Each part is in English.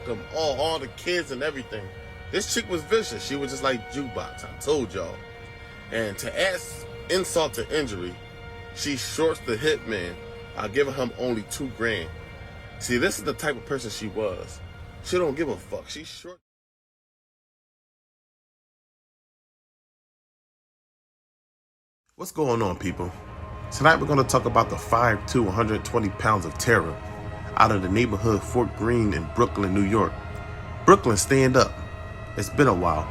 them all the kids and everything. This chick was vicious. She was just like jukebox. I told y'all. And to add insult to injury, she shorts the hitman. I giving him only $2,000. See, this is the type of person she was. She don't give a fuck. She's short. What's going on, people? Tonight we're going to talk about the 5'2", 120 pounds of terror out of the neighborhood Fort Greene in Brooklyn, New York. Brooklyn, stand up. It's been a while.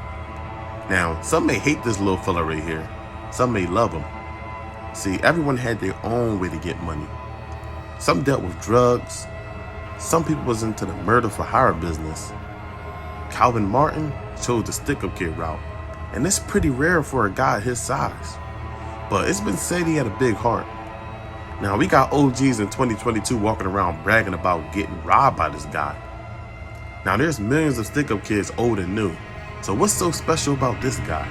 Now, some may hate this little fella right here. Some may love him. See, everyone had their own way to get money. Some dealt with drugs. Some people was into the murder for hire business. Kelvin Martin chose the stick-up kid route. And it's pretty rare for a guy his size. But it's been said he had a big heart. Now, we got OGs in 2022 walking around bragging about getting robbed by this guy. Now, there's millions of stick-up kids old and new. So what's so special about this guy?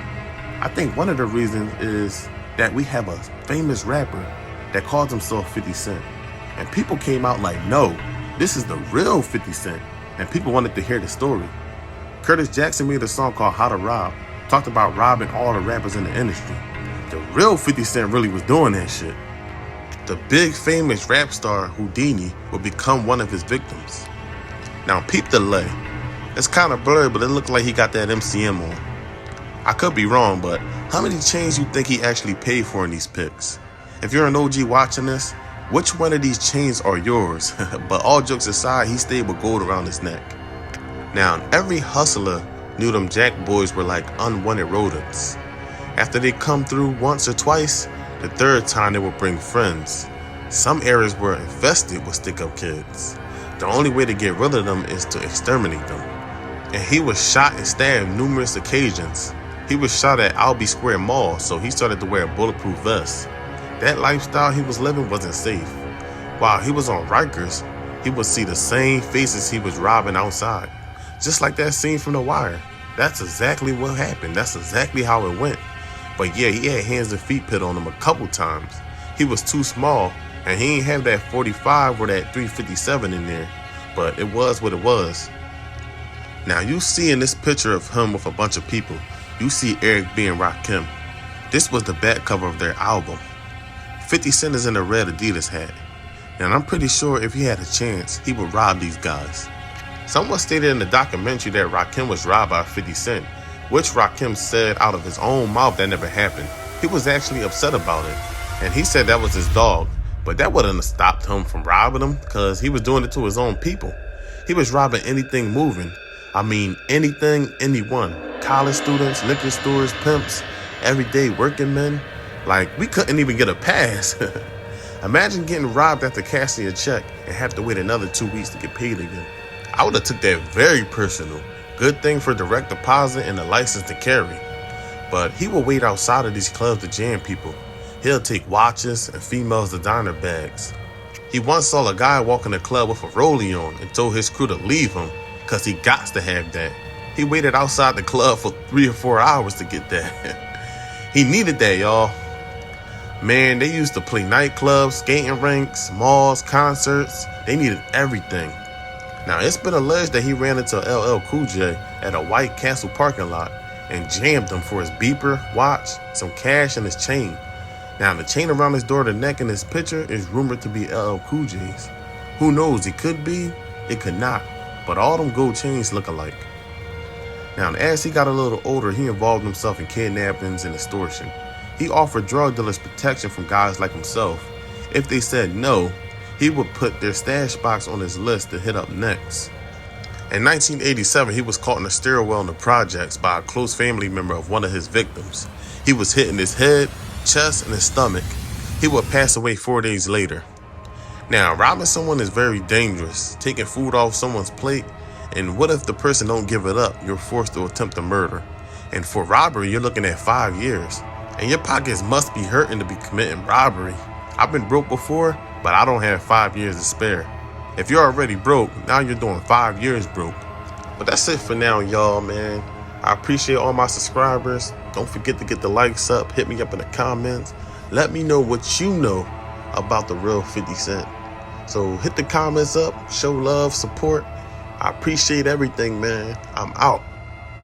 I think one of the reasons is that we have a famous rapper that calls himself 50 Cent. And people came out like, no, this is the real 50 Cent. And people wanted to hear the story. Curtis Jackson made a song called How to Rob, talked about robbing all the rappers in the industry. The real 50 Cent really was doing that shit. The big famous rap star Houdini would become one of his victims. Now peep the lay. It's kind of blurred, but it looked like he got that MCM on. I could be wrong, but how many chains you think he actually paid for in these pics? If you're an OG watching this, which one of these chains are yours? But all jokes aside, he stayed with gold around his neck. Now, every hustler knew them Jack boys were like unwanted rodents. After they come through once or twice, the third time they would bring friends. Some areas were infested with stick-up kids. The only way to get rid of them is to exterminate them. And he was shot and stabbed numerous occasions. He was shot at Albee Square Mall, so he started to wear a bulletproof vest. That lifestyle he was living wasn't safe. While he was on Rikers, he would see the same faces he was robbing outside. Just like that scene from The Wire. That's exactly what happened. That's exactly how it went. But yeah, he had hands and feet put on him a couple times. He was too small, and he ain't have that 45 or that 357 in there. But it was what it was. Now you see in this picture of him with a bunch of people, you see Eric B. and Rakim. This was the back cover of their album. 50 Cent is in a red Adidas hat. And I'm pretty sure if he had a chance, he would rob these guys. Someone stated in the documentary that Rakim was robbed by 50 Cent, which Rakim said out of his own mouth that never happened. He was actually upset about it. And he said that was his dog. But that wouldn't have stopped him from robbing them, because he was doing it to his own people. He was robbing anything moving. I mean, anything, anyone. College students, liquor stores, pimps, everyday working men. Like, we couldn't even get a pass. Imagine getting robbed after cashing a check and have to wait another 2 weeks to get paid again. I would have took that very personal. Good thing for direct deposit and a license to carry. But he will wait outside of these clubs to jam people. He'll take watches and females' designer bags. He once saw a guy walk in the club with a rollie on and told his crew to leave him because he gots to have that. He waited outside the club for 3 or 4 hours to get that. He needed that, y'all. Man, they used to play nightclubs, skating rinks, malls, concerts. They needed everything. Now, it's been alleged that he ran into LL Cool J at a White Castle parking lot and jammed him for his beeper, watch, some cash, and his chain. Now, the chain around his daughter's neck in this picture is rumored to be LL Cool J's. Who knows? It could be, it could not. But all them gold chains look alike. Now, as he got a little older, he involved himself in kidnappings and extortion. He offered drug dealers protection from guys like himself. If they said no, he would put their stash box on his list to hit up next. In 1987, he was caught in a stairwell in the projects by a close family member of one of his victims. He was hit in his head, chest, and his stomach. He would pass away 4 days later. Now, robbing someone is very dangerous. Taking food off someone's plate, and what if the person don't give it up? You're forced to attempt a murder. And for robbery, you're looking at 5 years. And your pockets must be hurting to be committing robbery. I've been broke before, but I don't have 5 years to spare. If you're already broke, now you're doing 5 years broke. But that's it for now, y'all, man. I appreciate all my subscribers. Don't forget to get the likes up. Hit me up in the comments. Let me know what you know about the real 50 Cent. So hit the comments up, show love, support, I appreciate everything, man. I'm out.